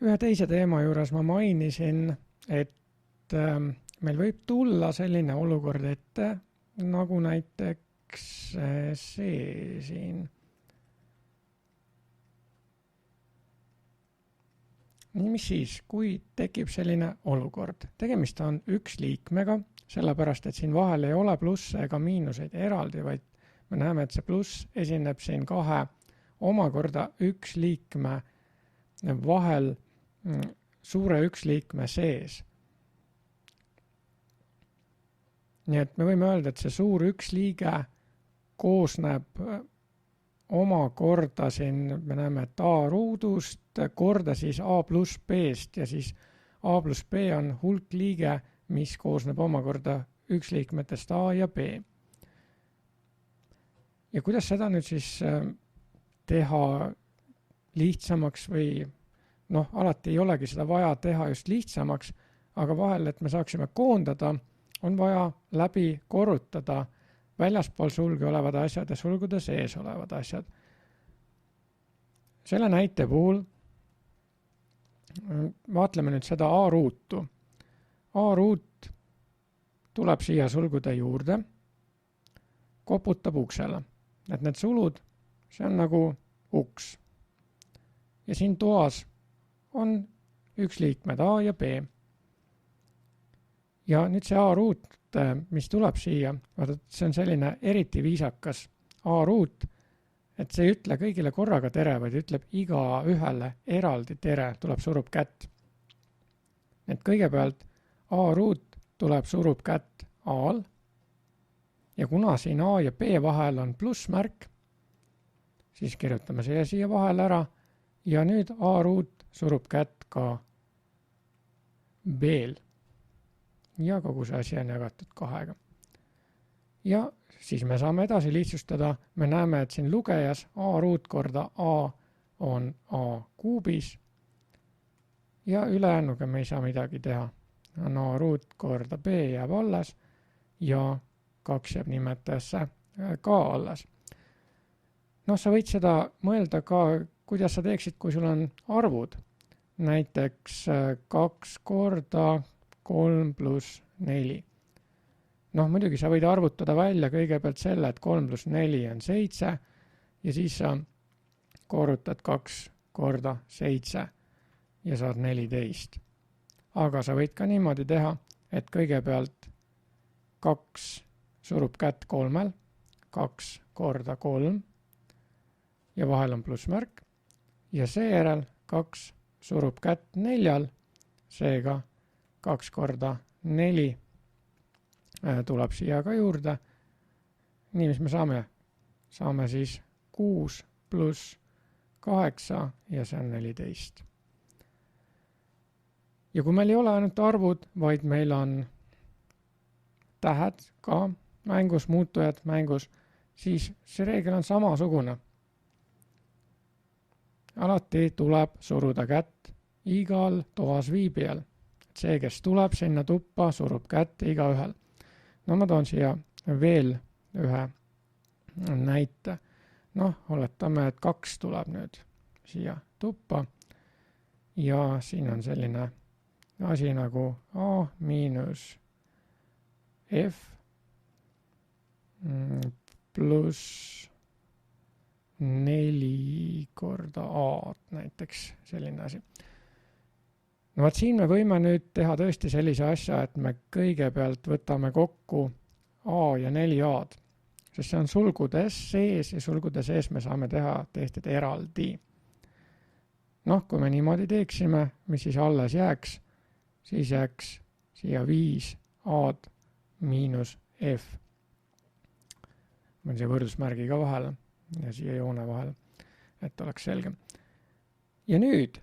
Ühe teise teema juures ma mainisin, et meil võib tulla selline olukord ette, nagu näiteks see siin. Nii, mis siis, kui tekib selline olukord? Tegemist on üks liikmega, sellepärast et siin vahel ei ole plusse ega miinuseid eraldi, vaid me näeme, et see pluss esineb siin kahe omakorda üks liikme vahel suure üks liikme sees. Nii et me võime öelda, et see suur üks liige koosneb omakorda siin, me näeme, et A ruudust korda siis A pluss B-st ja siis A pluss B on hulk liige, mis koosneb omakorda üks liikmetest A ja B. Ja kuidas seda nüüd siis teha lihtsamaks või alati ei olegi seda vaja teha just lihtsamaks, aga vahel, et me saaksime koondada, on vaja läbi korrutada väljaspool sulge olevad asjad ja sulgude sees olevad asjad. Selle näite puhul vaatleme nüüd seda A ruutu. A ruut tuleb siia sulgude juurde, koputab uksele. Et need sulud, see on nagu uks. Ja siin toas on üks liikmed A ja B. Ja nüüd see A ruut, mis tuleb siia, see on selline eriti viisakas A ruut, et see ei ütle kõigile korraga tere, vaid ütleb iga ühele eraldi tere, tuleb surub kätt. Et kõigepealt A ruut tuleb surub kätt A-l ja kuna siin A ja B vahel on plussmärk, siis kirjutame siia vahele ära ja nüüd A ruut surub kätt ka B-l. Ja kogu see asi on jagatud kahega. Ja siis me saame edasi lihtsustada. Me näeme, et siin lugejas A ruut korda A on A kuubis ja ülejäänuga me ei saa midagi teha. On A ruut korda B jääb alles ja 2 jääb nimetajasse ka alles. Sa võid seda mõelda ka, kuidas sa teeksid, kui sul on arvud. Näiteks 2 korda 3 pluss 4. Muidugi sa võid arvutada välja kõigepealt selle, et 3 pluss 4 on 7 ja siis sa korrutad 2 korda 7 ja saad 14. Aga sa võid ka niimoodi teha, et kõigepealt 2 surub kätt 3-l, 2 korda 3 ja vahel on plussmärk ja seejärel 2 surub kätt 4-l, seega 2 korda 4 tuleb siia ka juurde. Nii, mis me saame? Saame siis 6 pluss 8 ja see on 14. Ja kui meil ei ole ainult arvud, vaid meil on tähed ka mängus, muutujad mängus, siis see reegel on samasugune. Alati tuleb suruda kätt igal toas viibijal. See, kes tuleb sinna tuppa, surub kätte igaühel. Ma toon siia veel ühe näite. Oletame, et 2 tuleb nüüd siia tuppa ja siin on selline asi nagu A miinus F pluss 4 korda A, näiteks selline asi. Siin me võime nüüd teha tõesti sellise asja, et me kõigepealt võtame kokku A ja 4A-d, sest see on sulgudes sees ja sulgudes sees me saame teha tehtid eraldi. Kui me niimoodi teeksime, mis siis alles jääks, siis jääks siia 5A-d miinus F. Ma olen siia võrdusmärgiga vahel ja siia joone vahel, et oleks selge. Ja nüüd,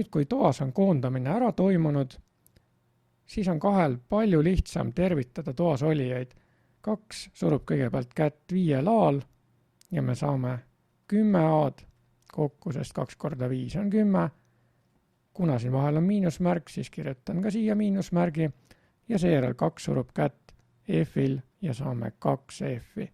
kui toas on koondamine ära toimunud, siis on kahel palju lihtsam tervitada toas olijaid. 2 surub kõigepealt kätt 5 A-l ja me saame 10 A-d kokku, sest 2 korda 5 on 10. Kuna siin vahel on miinusmärk, siis kirjutan ka siia miinusmärgi ja seejärel 2 surub kätt F-il ja saame 2 F-i.